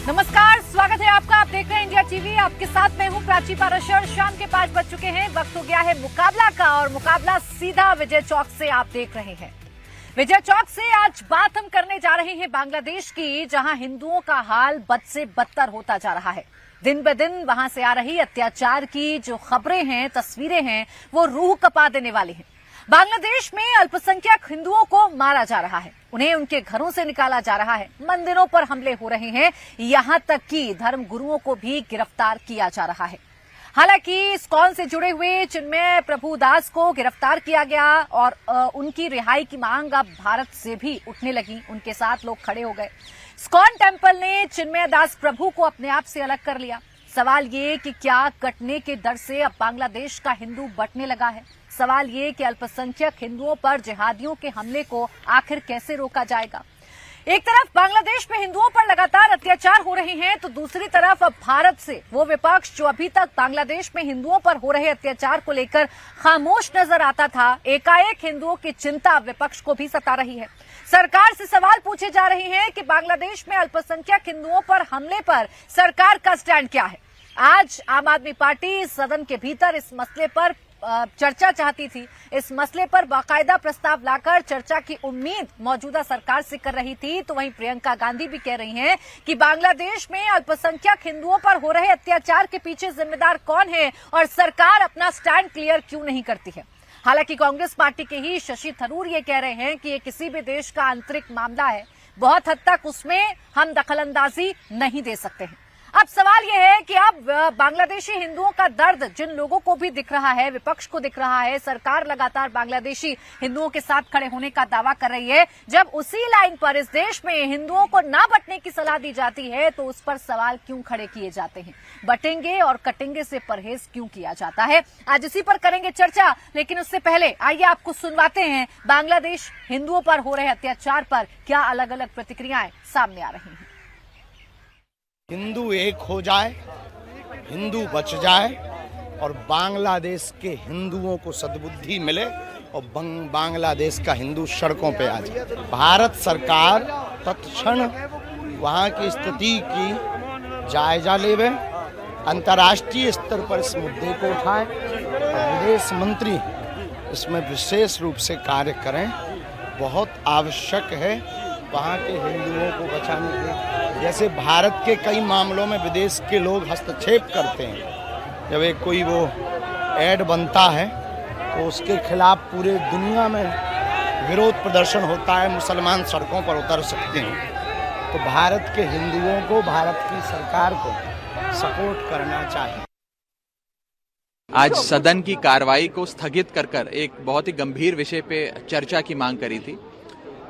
नमस्कार, स्वागत है आपका। आप देख रहे हैं इंडिया टीवी। आपके साथ मैं हूं प्राची पाराशर। शाम के 5 बज चुके हैं। वक्त हो गया है मुकाबला का, और मुकाबला सीधा विजय चौक से आप देख रहे हैं। विजय चौक से आज बात हम करने जा रहे हैं बांग्लादेश की, जहां हिंदुओं का हाल बद से बदतर होता जा रहा है। दिन ब दिन वहां से आ रही अत्याचार की जो खबरें हैं, तस्वीरें हैं, वो रूह कपा देने वाली हैं। बांग्लादेश में अल्पसंख्यक हिंदुओं को मारा जा रहा है, उन्हें उनके घरों से निकाला जा रहा है, मंदिरों पर हमले हो रहे हैं, यहां तक कि धर्म गुरुओं को भी गिरफ्तार किया जा रहा है। हालांकि इस्कॉन से जुड़े हुए चिन्मय प्रभु दास को गिरफ्तार किया गया और उनकी रिहाई की मांग अब भारत से भी उठने लगी। उनके साथ लोग खड़े हो गए। इस्कॉन टेम्पल ने चिन्मय दास प्रभु को अपने आप से अलग कर लिया। सवाल ये कि क्या कटने के डर से अब बांग्लादेश का हिंदू बंटने लगा है। सवाल ये कि अल्पसंख्यक हिंदुओं पर जिहादियों के हमले को आखिर कैसे रोका जाएगा। एक तरफ बांग्लादेश में हिंदुओं पर लगातार अत्याचार हो रहे हैं, तो दूसरी तरफ अब भारत से वो विपक्ष जो अभी तक बांग्लादेश में हिंदुओं पर हो रहे अत्याचार को लेकर खामोश नजर आता था, एकाएक हिंदुओं की चिंता विपक्ष को भी सता रही है। सरकार से सवाल पूछे जा रहे हैं कि बांग्लादेश में अल्पसंख्यक हिंदुओं पर हमले पर सरकार का स्टैंड क्या है। आज आम आदमी पार्टी सदन के भीतर इस मसले पर चर्चा चाहती थी। इस मसले पर बाकायदा प्रस्ताव लाकर चर्चा की उम्मीद मौजूदा सरकार से कर रही थी। तो वहीं प्रियंका गांधी भी कह रही हैं कि बांग्लादेश में अल्पसंख्यक हिंदुओं पर हो रहे अत्याचार के पीछे जिम्मेदार कौन है और सरकार अपना स्टैंड क्लियर क्यों नहीं करती है। हालांकि कांग्रेस पार्टी के ही शशि थरूर ये कह रहे हैं कि ये किसी भी देश का आंतरिक मामला है, बहुत हद तक उसमें हम दखलंदाजी नहीं दे सकते हैं। अब सवाल यह है कि अब बांग्लादेशी हिंदुओं का दर्द जिन लोगों को भी दिख रहा है, विपक्ष को दिख रहा है, सरकार लगातार बांग्लादेशी हिंदुओं के साथ खड़े होने का दावा कर रही है, जब उसी लाइन पर इस देश में हिंदुओं को ना बंटने की सलाह दी जाती है, तो उस पर सवाल क्यों खड़े किए जाते हैं। बटेंगे और कटेंगे से परहेज क्यों किया जाता है, आज इसी पर करेंगे चर्चा। लेकिन उससे पहले आइए आपको सुनवाते हैं बांग्लादेश हिंदुओं पर हो रहे अत्याचार पर क्या अलग अलग प्रतिक्रियाएं सामने आ रही हैं। हिंदू एक हो जाए, हिंदू बच जाए और बांग्लादेश के हिंदुओं को सद्बुद्धि मिले और बांग्लादेश का हिंदू सड़कों पे आ जाए। भारत सरकार तत्क्षण वहाँ की स्थिति की जायजा लेवे, अंतर्राष्ट्रीय स्तर पर इस मुद्दे को उठाए और विदेश मंत्री इसमें विशेष रूप से कार्य करें। बहुत आवश्यक है वहाँ के हिंदुओं को बचाने के। जैसे भारत के कई मामलों में विदेश के लोग हस्तक्षेप करते हैं, जब एक कोई वो ऐड बनता है तो उसके खिलाफ पूरे दुनिया में विरोध प्रदर्शन होता है, मुसलमान सड़कों पर उतर सकते हैं। तो भारत के हिंदुओं को भारत की सरकार को सपोर्ट करना चाहिए। आज सदन की कार्रवाई को स्थगित कर एक बहुत ही गंभीर विषय पे चर्चा की मांग करी थी।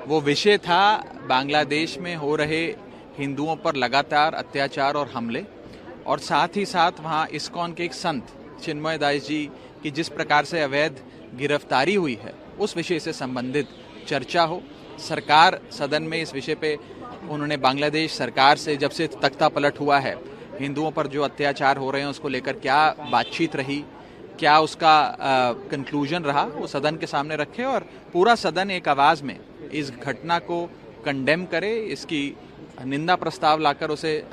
वो विषय था बांग्लादेश में हो रहे हिंदुओं पर लगातार अत्याचार और हमले, और साथ ही साथ वहाँ इस्कॉन के एक संत चिन्मय दास जी की जिस प्रकार से अवैध गिरफ्तारी हुई है, उस विषय से संबंधित चर्चा हो। सरकार सदन में इस विषय पे उन्होंने बांग्लादेश सरकार से जब से तख्ता पलट हुआ है, हिंदुओं पर जो अत्याचार हो रहे हैं उसको लेकर क्या बातचीत रही, क्या उसका कंक्लूजन रहा, वो सदन के सामने रखे और पूरा सदन एक आवाज़ में इस घटना को कंडेम करे, इसकी निंदा प्रस्ताव लाकर उसे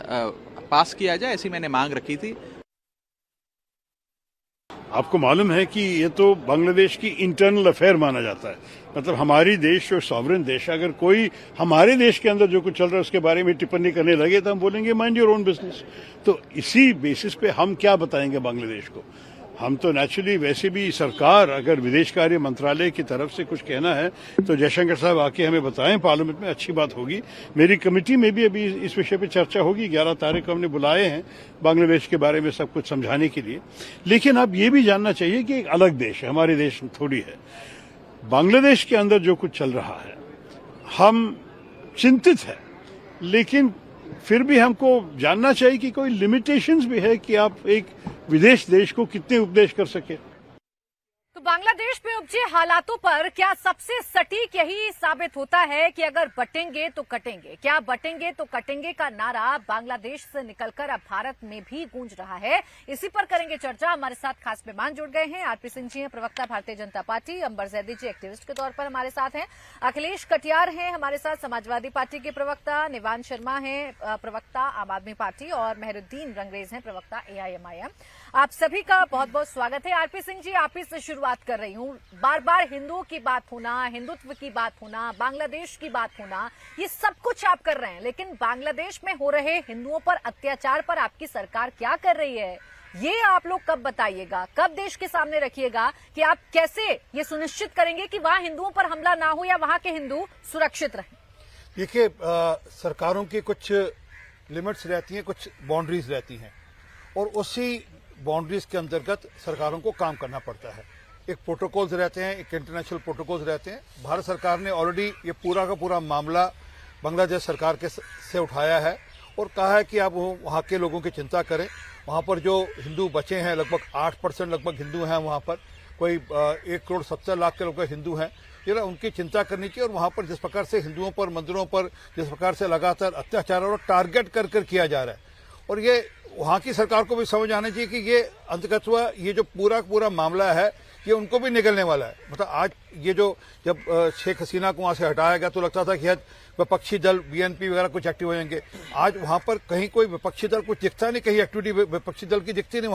पास किया जाए, ऐसी मैंने मांग रखी थी। आपको मालूम है कि ये तो बांग्लादेश की इंटरनल अफेयर माना जाता है। मतलब हमारी देश जो सॉवरेन देश, अगर कोई हमारे देश के अंदर जो कुछ चल रहा है उसके बारे में टिप्पणी करने लगे तो हम बोलेंगे माइंड योर ओन बिजनेस। तो इसी बेसिस पे हम क्या बताएंगे बांग्लादेश को। हम तो नेचुरली वैसे भी सरकार अगर विदेश कार्य मंत्रालय की तरफ से कुछ कहना है तो जयशंकर साहब आके हमें बताएं पार्लियामेंट में, अच्छी बात होगी। मेरी कमेटी में भी अभी इस विषय पे चर्चा होगी। 11 तारीख को हमने बुलाए हैं बांग्लादेश के बारे में सब कुछ समझाने के लिए। लेकिन अब ये भी जानना चाहिए कि एक अलग देश है, हमारे देश थोड़ी है। बांग्लादेश के अंदर जो कुछ चल रहा है हम चिंतित है, लेकिन फिर भी हमको जानना चाहिए कि कोई लिमिटेशंस भी है कि आप एक विदेश देश को कितने उपदेश कर सके। तो बांग्लादेश में राज्य हालातों पर क्या सबसे सटीक यही साबित होता है कि अगर बटेंगे तो कटेंगे, क्या बटेंगे तो कटेंगे का नारा बांग्लादेश से निकलकर अब भारत में भी गूंज रहा है। इसी पर करेंगे चर्चा। हमारे साथ खास मेहमान जुड़ गए हैं। आरपी सिंह जी हैं, प्रवक्ता भारतीय जनता पार्टी। अंबर जैदी जी एक्टिविस्ट के तौर पर हमारे साथ हैं। अखिलेश कटियार हैं हमारे साथ, समाजवादी पार्टी के प्रवक्ता। निवान शर्मा हैं, प्रवक्ता आम आदमी पार्टी। और मेहरुद्दीन रंगरेज हैं, प्रवक्ता AIMIM। आप सभी का बहुत बहुत स्वागत है। आरपी सिंह जी, आप ही से शुरुआत कर रही हूँ। बार बार हिंदुओं की बात होना, हिंदुत्व की बात होना, बांग्लादेश की बात होना, ये सब कुछ आप कर रहे हैं, लेकिन बांग्लादेश में हो रहे हिंदुओं पर अत्याचार पर आपकी सरकार क्या कर रही है, ये आप लोग कब बताइएगा, कब देश के सामने रखिएगा कि आप कैसे ये सुनिश्चित करेंगे कि वहां हिंदुओं पर हमला ना हो या वहां के हिंदू सुरक्षित रहें। देखिए, सरकारों की कुछ लिमिट्स रहती हैं, कुछ बाउंड्रीज रहती हैं, और उसी बाउंड्रीज के अंतर्गत सरकारों को काम करना पड़ता है। एक प्रोटोकॉल्स रहते हैं, एक इंटरनेशनल प्रोटोकॉल्स रहते हैं। भारत सरकार ने ऑलरेडी ये पूरा का पूरा मामला बांग्लादेश सरकार के से उठाया है और कहा है कि आप वहाँ के लोगों की चिंता करें। वहाँ पर जो हिंदू बचे हैं, लगभग 8% लगभग हिंदू हैं वहाँ पर, कोई 1,70,00,000 के लोग हिंदू हैं, जरा उनकी चिंता करनी चाहिए। और वहाँ पर जिस प्रकार से हिंदुओं पर, मंदिरों पर जिस प्रकार से लगातार अत्याचार और टारगेट कर किया जा रहा है, और ये वहाँ की सरकार को भी समझ आना चाहिए कि ये अंततः ये जो पूरा मामला है ये उनको भी निकलने वाला है। मतलब आज ये जो जब शेख हसीना को वहाँ से हटाया गया तो लगता था कि विपक्षी दल BNP वगैरह कुछ एक्टिव हो जाएंगे। आज वहाँ पर कहीं कोई विपक्षी दल कुछ दिखता नहीं, कहीं एक्टिविटी विपक्षी दल की दिखती नहीं।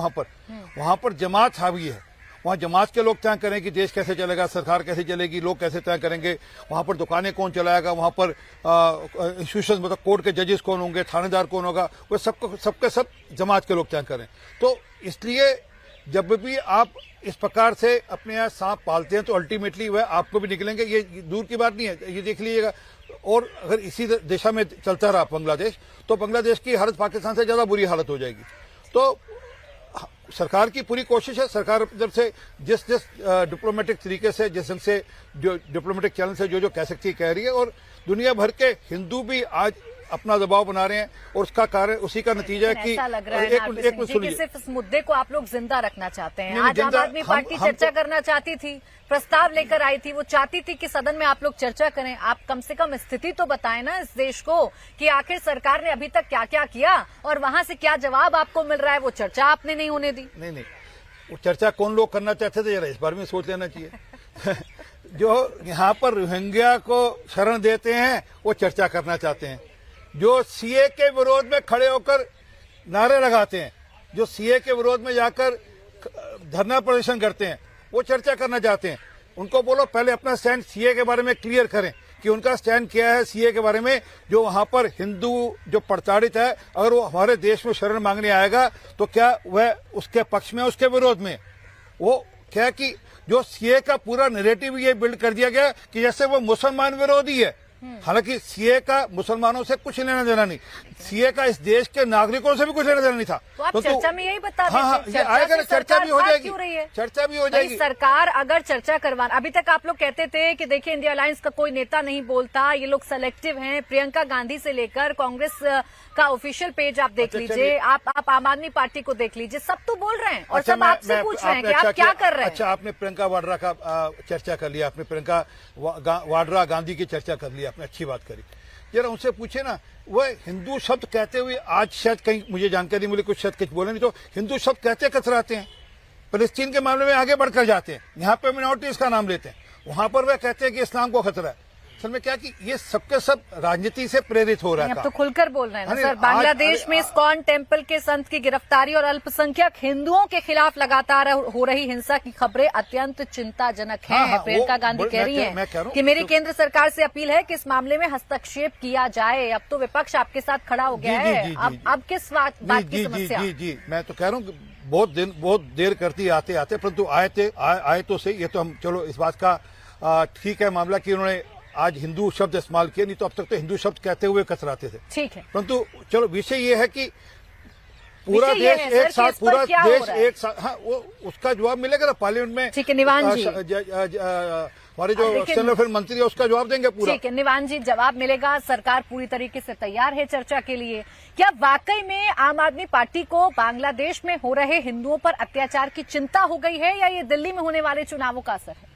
वहाँ पर जमात हावी है। वहाँ जमात के लोग तय करें कि देश कैसे चलेगा, सरकार कैसे चलेगी, लोग कैसे तय करेंगे, वहाँ पर दुकानें कौन चलाएगा, वहाँ पर इंस्टीट्यूशन मतलब कोर्ट के जजेस कौन होंगे, थानेदार कौन होगा, वो सबके सब जमात के लोग तय करें। तो इसलिए जब भी आप इस प्रकार से अपने यहाँ सांप पालते हैं तो अल्टीमेटली वह आपको भी निकलेंगे, ये दूर की बात नहीं है, ये देख लीजिएगा। और अगर इसी दिशा में चलता रहा बांग्लादेश, तो बांग्लादेश की हालत पाकिस्तान से ज्यादा बुरी हालत हो जाएगी। तो सरकार की पूरी कोशिश है, सरकार जब से जिस डिप्लोमेटिक तरीके से, जिस ढंग से जो डिप्लोमेटिक चैनल से जो कह सकती है कह रही है, और दुनिया भर के हिंदू भी आज अपना दबाव बना रहे हैं, और उसका कारण उसी का नतीजा है कि ऐसा लग रहा है कि सिर्फ इस मुद्दे को आप लोग जिंदा रखना चाहते हैं। आज आम आदमी पार्टी चर्चा करना चाहती थी, प्रस्ताव लेकर आई थी, वो चाहती थी कि सदन में आप लोग चर्चा करें। आप कम से कम स्थिति तो बताएं ना इस देश को कि आखिर सरकार ने अभी तक क्या क्या किया और वहां से क्या जवाब आपको मिल रहा है। वो चर्चा आपने नहीं होने दी। नहीं, वो चर्चा कौन लोग करना चाहते थे, जरा इस बारे में सोच लेना चाहिए। जो यहाँ पर रोहिंग्या को शरण देते हैं वो चर्चा करना चाहते हैं, जो CA के विरोध में खड़े होकर नारे लगाते हैं, जो CA के विरोध में जाकर धरना प्रदर्शन करते हैं, वो चर्चा करना चाहते हैं। उनको बोलो पहले अपना स्टैंड CA के बारे में क्लियर करें कि उनका स्टैंड क्या है CA के बारे में। जो वहां पर हिंदू जो प्रताड़ित है, अगर वो हमारे देश में शरण मांगने आएगा तो क्या वह उसके पक्ष में, उसके विरोध में? वो क्या कि जो CA का पूरा नैरेटिव ये बिल्ड कर दिया गया कि जैसे वो मुसलमान विरोधी है। हालांकि CA का मुसलमानों से कुछ लेना देना नहीं, CA का इस देश के नागरिकों से भी कुछ लेना देना नहीं था। तो आप चर्चा में यही बता दें। हाँ, ये आएगा ना, चर्चा भी हो जाएगी, चर्चा भी हो जाएगी। सरकार अगर चर्चा करवाना, अभी तक आप लोग कहते थे कि देखिए इंडिया अलायंस का कोई नेता नहीं बोलता, ये लोग सेलेक्टिव हैं। प्रियंका गांधी से लेकर कांग्रेस का ऑफिशियल पेज आप देख लीजिए, आप आम आदमी पार्टी को देख लीजिए, सब तो बोल रहे हैं और सब आपसे पूछ रहे हैं कि आप क्या कर रहे हैं। अच्छा, आपने प्रियंका वाड्रा का चर्चा कर लिया, आपने प्रियंका वाड्रा गांधी की चर्चा कर लिया, आपने अच्छी बात करी। जरा उनसे पूछे ना, वह हिंदू शब्द कहते हुए आज शायद कहीं मुझे जानकारी मिली, कुछ शायद कुछ बोले नहीं, तो हिंदू शब्द कहते कतराते हैं। फलस्तीन के मामले में आगे बढ़कर जाते हैं, यहाँ पे मिनॉरिटीज का नाम लेते हैं, वहां पर वह कहते हैं कि इस्लाम को खतरा है। असल में क्या कि ये सबके सब राजनीति से प्रेरित हो रहा है। अब तो खुलकर बोल रहे हैं सर। बांग्लादेश में इस्कॉन टेम्पल के संत की गिरफ्तारी और अल्पसंख्यक हिंदुओं के खिलाफ लगातार हो रही हिंसा की खबरें अत्यंत चिंताजनक हैं। प्रियंका गांधी कह रही हैं कि मेरी केंद्र सरकार से अपील है कि इस मामले में हस्तक्षेप किया जाए। अब तो विपक्ष आपके साथ खड़ा हो गया है, अब किस बात की समस्या? जी, मैं तो कह रहा हूँ बहुत देर करती आते आते, परंतु आए तो सही। ये तो हम चलो इस बात का ठीक है मामला कि उन्होंने आज हिंदू शब्द इस्तेमाल किया, नहीं तो अब तक तो हिंदू शब्द कहते हुए कतराते थे। ठीक है, परंतु चलो विषय ये है कि पूरा देश एक साथ, पूरा देश एक साथ, हाँ, वो उसका जवाब मिलेगा ना पार्लियामेंट में। ठीक है निवान जी, हमारे जो एक्सटर्नल अफेयर मंत्री है उसका जवाब देंगे पूरा। ठीक है निवान जी, जवाब मिलेगा। सरकार पूरी तरीके से तैयार है चर्चा के लिए। क्या वाकई में आम आदमी पार्टी को बांग्लादेश में हो रहे हिंदुओं पर अत्याचार की चिंता हो गई है, या ये दिल्ली में होने वाले चुनावों का असर है?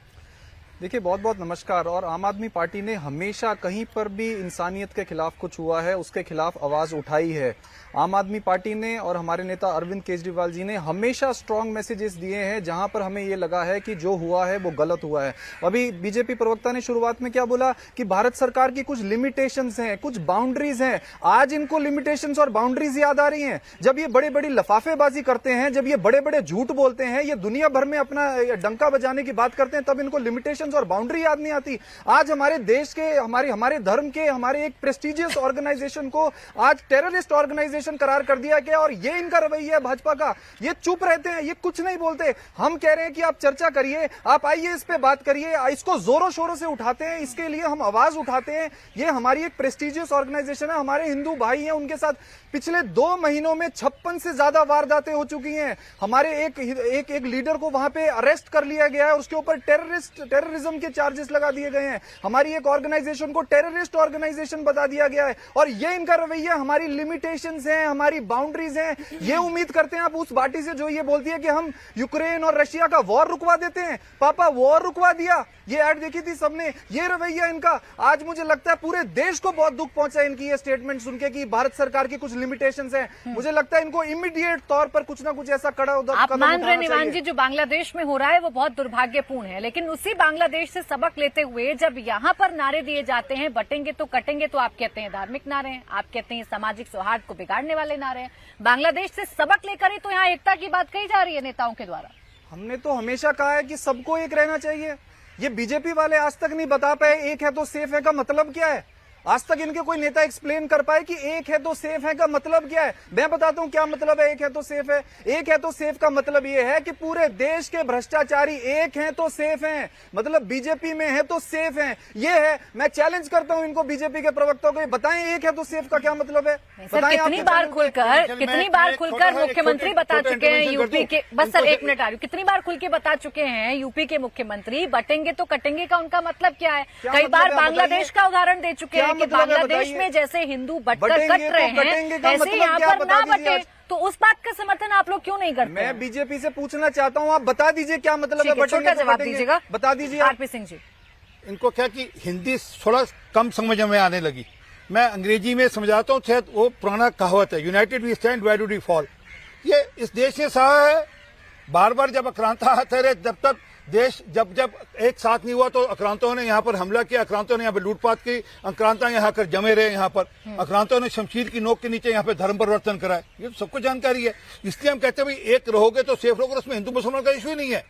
देखिए, बहुत बहुत नमस्कार। और आम आदमी पार्टी ने हमेशा कहीं पर भी इंसानियत के खिलाफ कुछ हुआ है उसके खिलाफ आवाज उठाई है। आम आदमी पार्टी ने और हमारे नेता अरविंद केजरीवाल जी ने हमेशा स्ट्रांग मैसेजेस दिए हैं जहां पर हमें ये लगा है कि जो हुआ है वो गलत हुआ है। अभी बीजेपी प्रवक्ता ने शुरुआत में क्या बोला कि भारत सरकार की कुछ लिमिटेशंस हैं, कुछ बाउंड्रीज हैं। आज इनको लिमिटेशंस और बाउंड्रीज याद आ रही हैं जब ये बड़ी बड़ी लफाफेबाजी करते हैं, जब ये बड़े बड़े झूठ बोलते हैं, ये दुनिया भर में अपना डंका बजाने की बात करते हैं, तब इनको लिमिटेशंस और बाउंड्री याद नहीं आती। आज हमारे देश के, हमारे धर्म के, हमारे एक प्रेस्टिजियस ऑर्गेनाइजेशन को आज टेररिस्ट ऑर्गेनाइजेशन करार कर दिया गया और ये इनका रवैया है भाजपा का। ये चुप रहते हैं, ये कुछ नहीं बोलते। हम कह रहे हैं कि आप चर्चा करिए, आप आइए, इस पे बात करिए, इसको जोरों शोरों से उठाते हैं, इसके लिए हम आवाज उठाते हैं। ये हमारी एक प्रेस्टिजियस ऑर्गेनाइजेशन है, हमारे हिंदू भाई हैं, उनके साथ पिछले 2 महीनों में 56 से ज्यादा वारदातें हो चुकी हैं। हमारे एक लीडर को वहां पे अरेस्ट कर लिया गया है, उसके ऊपर टेररिज्म के चार्जेस लगा दिए गए हैं। हमारी एक ऑर्गेनाइजेशन को टेररिस्ट ऑर्गेनाइजेशन बता दिया गया है और ये इनका रवैया। हमारी लिमिटेशंस हैं, हमारी बाउंड्रीज हैं। ये उम्मीद करते हैं आप उस पार्टी से जो ये बोलती है कि हम यूक्रेन और रशिया का वॉर रुकवा देते हैं। पापा वॉर रुकवा दिया, ये ऐड देखी थी सबने। ये रवैया इनका। आज मुझे लगता है पूरे देश को बहुत दुख पहुंचा इनकी ये स्टेटमेंट सुन के कि भारत सरकार की कुछ लिमिटेशंस हैं। मुझे लगता है इनको इमीडिएट तौर पर कुछ ना कुछ ऐसा कड़ा आप मान रहे निवान जी, जो बांग्लादेश में हो रहा है वो बहुत दुर्भाग्यपूर्ण है, लेकिन उसी बांग्लादेश से सबक लेते हुए जब यहाँ पर नारे दिए जाते हैं बटेंगे तो कटेंगे, तो आप कहते हैं धार्मिक नारे हैं, आप कहते हैं सामाजिक सौहार्द को बिगाड़ने वाले नारे हैं। बांग्लादेश से सबक लेकर ही तो यहाँ एकता की बात कही जा रही है नेताओं के द्वारा। हमने तो हमेशा कहा है कि सबको एक रहना चाहिए। ये बीजेपी वाले आज तक नहीं बता पाए एक है तो सेफ है का मतलब क्या है। आज तक इनके कोई नेता एक्सप्लेन कर पाए कि एक है तो सेफ है का मतलब क्या है। मैं बताता हूं क्या मतलब है एक है तो सेफ है। एक है तो सेफ का मतलब ये है कि पूरे देश के भ्रष्टाचारी एक हैं तो सेफ हैं, मतलब बीजेपी में है तो सेफ हैं। ये है, मैं चैलेंज करता हूं इनको, बीजेपी के प्रवक्ताओं को, बताएं एक है तो सेफ का क्या मतलब है। कितनी बार खुलकर मुख्यमंत्री बता चुके हैं यूपी के, बस सर एक मिनट आ रही हूँ, कितनी बार खुल के बता चुके हैं यूपी के मुख्यमंत्री बटेंगे तो कटेंगे का उनका मतलब क्या है। कई बार बांग्लादेश का उदाहरण दे चुके हैं कि बांग्लादेश में जैसे हिंदू बटकर कट रहे हैं ऐसे यहाँ पर ना बटे, तो उस बात का समर्थन आप लोग क्यों नहीं करते? मैं बीजेपी से पूछना चाहता हूँ, आप बता दीजिए क्या मतलब है बटेंगे। छोटा जवाब दीजिएगा, बता दीजिए आरपी सिंह जी। इनको क्या कि हिंदी थोड़ा कम समझ में आने लगी। मैं अंग्रेजी में समझाता हूँ, शायद वो पुराना कहावत है, united we stand divided we fall. ये इस देश ने सहा है, बार बार जब आक्रांता आते रहे, जब तक देश जब एक साथ नहीं हुआ तो आक्रांतों ने यहाँ पर हमला किया, आक्रांतों ने यहाँ पर लूटपाट की, आक्रांता यहाँ कर जमे रहे, यहाँ पर आक्रांतों ने शमशीर की नोक के नीचे यहाँ पे धर्म परिवर्तन कराए। ये सबको जानकारी है। इसलिए हम कहते हैं भाई एक रहोगे तो सेफ रहोगे, उसमें हिंदू मुसलमान का इशू ही नहीं है।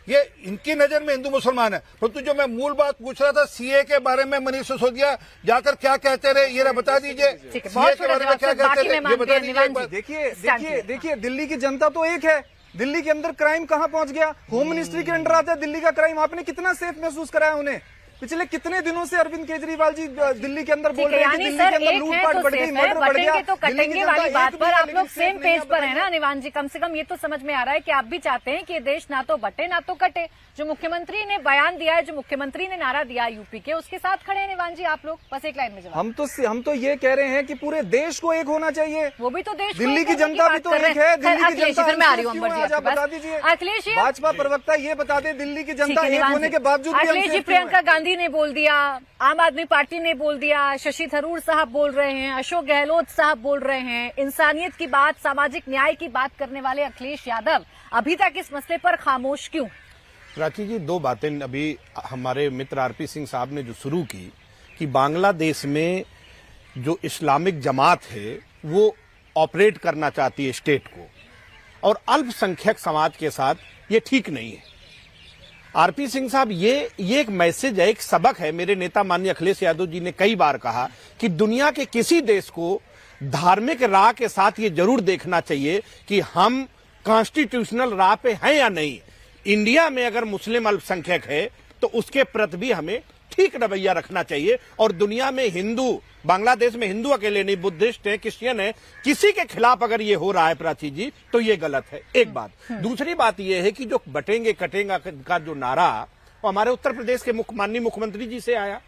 ये इनकी नजर में हिंदू मुसलमान है। परंतु जो मैं मूल बात पूछ रहा था सीए के बारे में, मनीष सिसोदिया जाकर क्या कहते रहे ये बता दीजिए। सीए के बारे में क्या कहते रहे ये बता दीजिए। देखिए दिल्ली की जनता तो एक है। दिल्ली के अंदर क्राइम कहां पहुंच गया, होम मिनिस्ट्री के अंडर आता है दिल्ली का क्राइम। आपने कितना सेफ महसूस कराया उन्हें? पिछले कितने दिनों से अरविंद केजरीवाल जी दिल्ली के अंदर बोल रहे हैं कि दिल्ली के अंदर लूटपाट बढ़ गई, मर्डर बढ़ गया। तो कटेंगे वाली बात पर आप लोग सेम पेज पर है ना निवान जी। कम से कम ये तो समझ में आ रहा है कि आप भी चाहते हैं कि ये देश ना तो बटे ना तो कटे। जो मुख्यमंत्री ने बयान दिया है, जो मुख्यमंत्री ने नारा दिया यूपी के, उसके साथ खड़े हैं निवान जी आप लोग। बस एक लाइन में जवाब। हम तो ये कह रहे हैं कि पूरे देश को एक होना चाहिए। वो भी तो देश, दिल्ली की जनता भी तो एक है। दिल्ली की जनता, मैं आ रही हूँ अंबर जी, बता दीजिए अखिलेश जी, भाजपा प्रवक्ता ये बता दे दिल्ली की जनता एक होने के बावजूद। अखिलेश जी, प्रियंका गांधी ने बोल दिया, आम आदमी पार्टी ने बोल दिया, शशि थरूर साहब बोल रहे हैं, अशोक गहलोत साहब बोल रहे हैं। इंसानियत की बात, सामाजिक न्याय की बात करने वाले अखिलेश यादव अभी तक इस मसले पर खामोश क्यों? प्राची जी, 2 बातें अभी हमारे मित्र आरपी सिंह साहब ने जो शुरू की कि बांग्लादेश में जो इस्लामिक जमात है वो ऑपरेट करना चाहती है स्टेट को, और अल्पसंख्यक समाज के साथ ये ठीक नहीं है। आरपी सिंह साहब, ये एक मैसेज है, एक सबक है। मेरे नेता माननीय अखिलेश यादव जी ने कई बार कहा कि दुनिया के किसी देश को धार्मिक राह के साथ ये जरूर देखना चाहिए कि हम कॉन्स्टिट्यूशनल राह पे हैं या नहीं। इंडिया में अगर मुस्लिम अल्पसंख्यक है तो उसके प्रति भी हमें ठीक रवैया रखना चाहिए। और दुनिया में हिंदू, बांग्लादेश में हिंदू अकेले नहीं, बुद्धिस्ट है, क्रिश्चियन है, किसी के खिलाफ अगर ये हो रहा है प्राची जी तो ये गलत है। एक बात। दूसरी बात ये है कि जो बटेंगे कटेंगे का जो नारा वो हमारे उत्तर प्रदेश के माननीय मुख्यमंत्री जी से आया,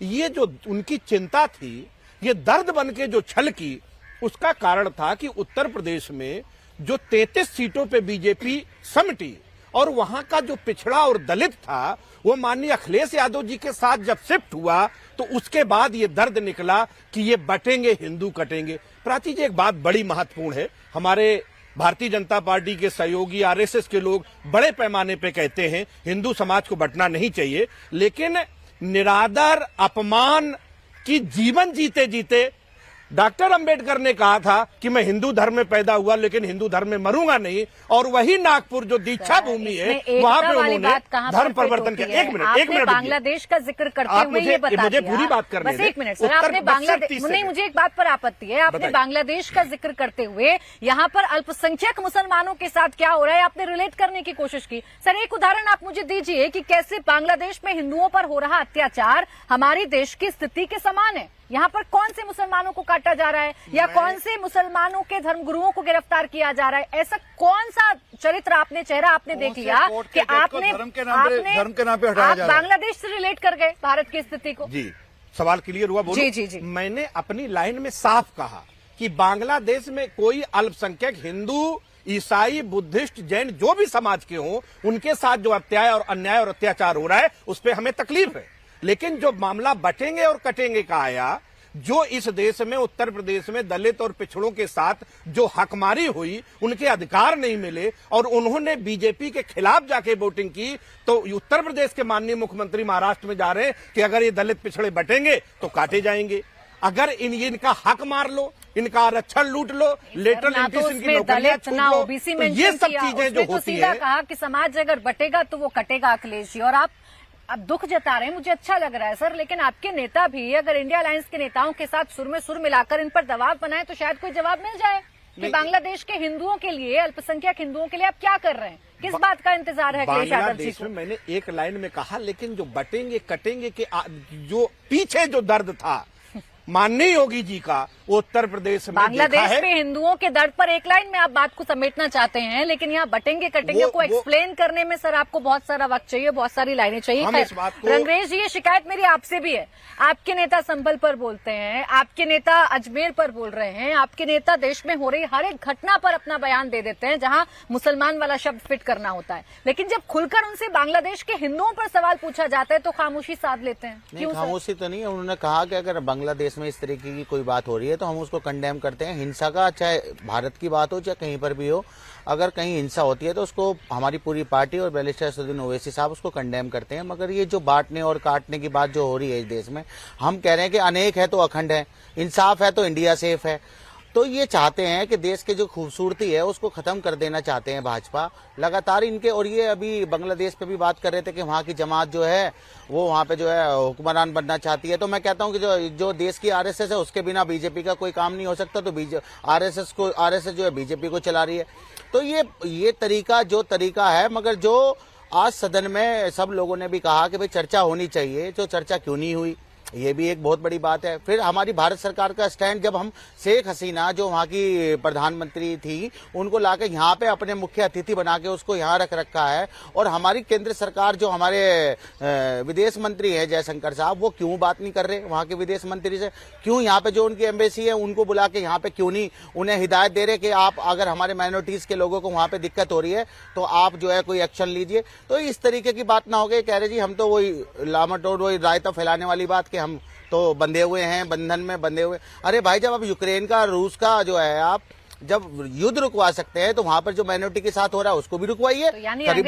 ये जो उनकी चिंता थी, ये दर्द बन के जो छलकी, उसका कारण था कि उत्तर प्रदेश में जो 33 सीटों पे बीजेपी समटी और वहां का जो पिछड़ा और दलित था वो माननीय अखिलेश यादव जी के साथ जब शिफ्ट हुआ तो उसके बाद ये दर्द निकला कि ये बटेंगे हिंदू कटेंगे। प्राची जी, एक बात बड़ी महत्वपूर्ण है, हमारे भारतीय जनता पार्टी के सहयोगी आरएसएस के लोग बड़े पैमाने पे कहते हैं हिंदू समाज को बंटना नहीं चाहिए, लेकिन निरादर अपमान की जीवन जीते जीते डॉक्टर अंबेडकर ने कहा था कि मैं हिंदू धर्म में पैदा हुआ लेकिन हिंदू धर्म में मरूंगा नहीं, और वही नागपुर जो दीक्षा भूमि है वहां पे उन्होंने धर्म परिवर्तन किया। एक मिनट बांग्लादेश का जिक्र करते हुए ये बता मुझे पूरी बात करने बस एक मिनट सर, आपने बांग्लादेश नहीं, मुझे एक बात पर आपत्ति है, आपने बांग्लादेश का जिक्र करते हुए यहाँ पर अल्पसंख्यक मुसलमानों के साथ क्या हो रहा है आपने रिलेट करने की कोशिश की। सर एक उदाहरण आप मुझे दीजिए कि कैसे बांग्लादेश में हिंदुओं पर हो रहा अत्याचार हमारी देश की स्थिति के समान है। यहाँ पर कौन से मुसलमानों को काटा जा रहा है या कौन से मुसलमानों के धर्मगुरुओं को गिरफ्तार किया जा रहा है, ऐसा कौन सा चरित्र आपने चेहरा आपने देख लिया कि आपने धर्म के नाम पे हटाया जा रहा है? बांग्लादेश से रिलेट कर गए भारत की स्थिति को। जी, सवाल क्लियर हुआ? बोलो। जी। मैंने अपनी लाइन में साफ कहा कि बांग्लादेश में कोई अल्पसंख्यक हिंदू, ईसाई, बुद्धिस्ट, जैन जो भी समाज के हों उनके साथ जो अन्याय और अत्याचार हो रहा है उस पर हमें तकलीफ है। लेकिन जो मामला बटेंगे और कटेंगे का आया, जो इस देश में उत्तर प्रदेश में दलित और पिछड़ों के साथ जो हकमारी हुई, उनके अधिकार नहीं मिले और उन्होंने बीजेपी के खिलाफ जाके वोटिंग की, तो उत्तर प्रदेश के माननीय मुख्यमंत्री महाराष्ट्र में जा रहे हैं कि अगर ये दलित पिछड़े बटेंगे तो काटे जाएंगे। अगर इनका हक मार लो, इनका आरक्षण लूट लो, लेटरल एंट्री की नौकरियां छूट लो, तो ये सब चीजें जो होती है। कहा कि समाज अगर बटेगा तो वो कटेगा अखिलेश जी, और आप अब दुख जता रहे हैं, मुझे अच्छा लग रहा है सर, लेकिन आपके नेता भी अगर इंडिया अलायंस के नेताओं के साथ सुर में सुर मिलाकर इन पर दबाव बनाए तो शायद कोई जवाब मिल जाए कि बांग्लादेश के हिंदुओं के लिए, अल्पसंख्यक हिंदुओं के लिए आप क्या कर रहे हैं, किस बात का इंतजार है अखिलेश यादव जी को? मैंने एक लाइन में कहा, लेकिन जो बटेंगे कटेंगे के जो पीछे जो दर्द था माननीय योगी जी का, वो उत्तर प्रदेश में बांग्लादेश में हिंदुओं के दर्द पर एक लाइन में आप बात को समेटना चाहते हैं, लेकिन यहाँ बटेंगे कटेंगे को एक्सप्लेन करने में सर आपको बहुत सारा वक्त चाहिए, बहुत सारी लाइनें चाहिए। रंगरेज जी, ये शिकायत मेरी आपसे भी है, आपके नेता संभल पर बोलते हैं, आपके नेता अजमेर पर बोल रहे हैं, आपके नेता देश में हो रही हर एक घटना पर अपना बयान दे देते हैं जहां मुसलमान वाला शब्द फिट करना होता है, लेकिन जब खुलकर उनसे बांग्लादेश के हिंदुओं पर सवाल पूछा जाता है तो खामोशी साध लेते हैं। क्यों? खामोशी तो नहीं है, उन्होंने कहा कि अगर बांग्लादेश में इस तरीके की कोई बात हो रही है तो हम उसको कंडेम करते हैं। हिंसा का, चाहे भारत की बात हो चाहे कहीं पर भी हो, अगर कहीं हिंसा होती है तो उसको हमारी पूरी पार्टी और बैरिस्टर असदुद्दीन ओवैसी साहब उसको कंडेम करते हैं। मगर ये जो बांटने और काटने की बात जो हो रही है इस देश में, हम कह रहे हैं कि अनेक है तो अखंड है, इंसाफ है तो इंडिया सेफ है। तो ये चाहते हैं कि देश की जो खूबसूरती है उसको खत्म कर देना चाहते हैं भाजपा लगातार इनके। और ये अभी बांग्लादेश पे भी बात कर रहे थे कि वहाँ की जमात जो है वो वहाँ पे जो है हुक्मरान बनना चाहती है। तो मैं कहता हूँ कि जो देश की आरएसएस है उसके बिना बीजेपी का कोई काम नहीं हो सकता, तो आरएसएस जो है बीजेपी को चला रही है। तो ये तरीका है। मगर जो आज सदन में सब लोगों ने भी कहा कि भाई चर्चा होनी चाहिए, जो चर्चा क्यों नहीं हुई, ये भी एक बहुत बड़ी बात है। फिर हमारी भारत सरकार का स्टैंड, जब हम शेख हसीना जो वहाँ की प्रधानमंत्री थी उनको लाके यहाँ पे अपने मुख्य अतिथि बना के उसको यहाँ रख रखा है, और हमारी केंद्र सरकार जो हमारे विदेश मंत्री है जयशंकर साहब, वो क्यों बात नहीं कर रहे वहाँ के विदेश मंत्री से? क्यों यहाँ पे जो उनकी एम्बेसी है उनको बुला के यहाँ पे क्यों नहीं उन्हें हिदायत दे रहे कि आप अगर हमारे माइनॉरिटीज के लोगों को वहाँ पे दिक्कत हो रही है तो आप जो है कोई एक्शन लीजिए। तो इस तरीके की बात ना हो गई। कह रहे जी हम तो वही लामटोड़ वही रायता फैलाने वाली बात कि हम तो बंधे हुए हैं, बंधन में बंधे हुए। अरे भाई, जब आप यूक्रेन का, रूस का जो है आप जब युद्ध रुकवा सकते हैं तो वहां पर जो माइनॉरिटी के साथ हो रहा है उसको भी रुकवाइए, करीब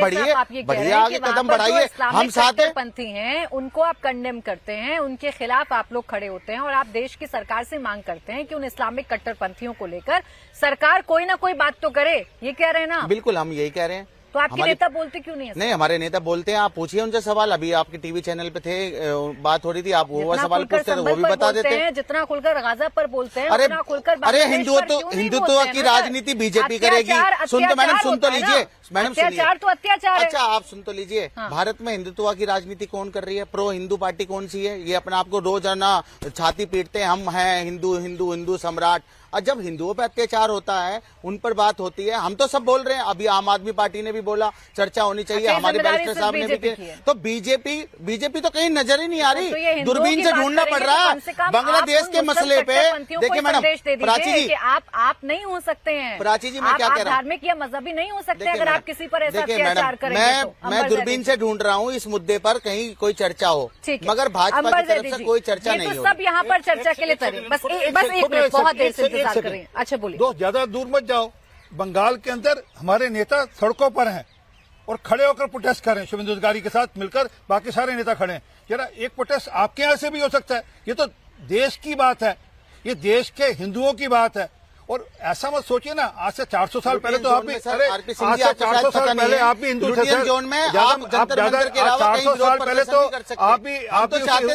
बढ़िए आगे कदम बढ़ाइए। हम साथ पंथी हैं उनको आप कंडेम करते हैं, उनके खिलाफ आप लोग खड़े होते हैं और आप देश की सरकार से मांग करते हैं कि उन इस्लामिक कट्टरपंथियों को लेकर सरकार कोई ना कोई बात तो करे, ये कह रहे हैं ना? बिल्कुल, हम यही कह रहे हैं। तो आपके नेता बोलते क्यों नहीं है? नहीं, हमारे नेता बोलते हैं, आप पूछिए उनसे सवाल। अभी आपके टीवी चैनल पे थे, बात हो रही थी, आप वो सवाल पूछते हैं तो वो भी बता देते हैं। जितना खुलकर गाजा पर बोलते हैं, अरे उतना खुलकर अरे हिंदुत्व की राजनीति बीजेपी करेगी। सुन तो मैडम, सुन तो लीजिए मैडम, अत्याचार तो अत्याचार है। अच्छा, आप सुन तो लीजिए। भारत में हिंदुत्व की राजनीति कौन कर रही है? प्रो हिंदू पार्टी कौन सी है? ये अपने आप को रोजाना छाती पीटते हैं, हम हैं हिंदू हिंदू हिंदू सम्राट। और जब हिंदुओं पर अत्याचार होता है उन पर बात होती है। हम तो सब बोल रहे हैं, अभी आम आदमी पार्टी ने भी बोला चर्चा होनी चाहिए, हमारे बैरिस्टर साहब ने भी की। तो बीजेपी तो कहीं नजर ही नहीं आ रही, दूरबीन से ढूंढना पड़ रहा है बांग्लादेश के मसले पे। देखिए मैडम प्राची जी, आप नहीं हो सकते हैं प्राची जी, मैं क्या कह रहा हूँ, धार्मिक या मजहबी नहीं हो सकते अगर आप किसी पर ऐसा देखिए अत्याचार मैडम, करेंगे। मैं दूरबीन से ढूंढ रहा हूँ इस मुद्दे पर कहीं कोई चर्चा हो, मगर भाजपा की तरफ से कोई चर्चा नहीं हो। सब यहाँ पर चर्चा के लिए तैयार। बस एक मिनट, बहुत देर से इंतजार कर रहे हैं। अच्छा बोलिए। दोस्त ज्यादा दूर मत जाओ, बंगाल के अंदर हमारे नेता सड़कों पर हैं और खड़े होकर प्रोटेस्ट कर रहे हैं, शुभेंदु अधिकारी के साथ मिलकर बाकी सारे नेता खड़े हैं। जरा एक प्रोटेस्ट आपके यहाँ से भी हो सकता है, ये तो देश की बात है, ये देश के हिंदुओं की बात है। और ऐसा मत सोचिए ना, आज से 400 साल पहले तो आप भी, अरे आज से 400 साल पहले आप भी हिंदू थे जोन में, आप 400 साल पहले तो आप भी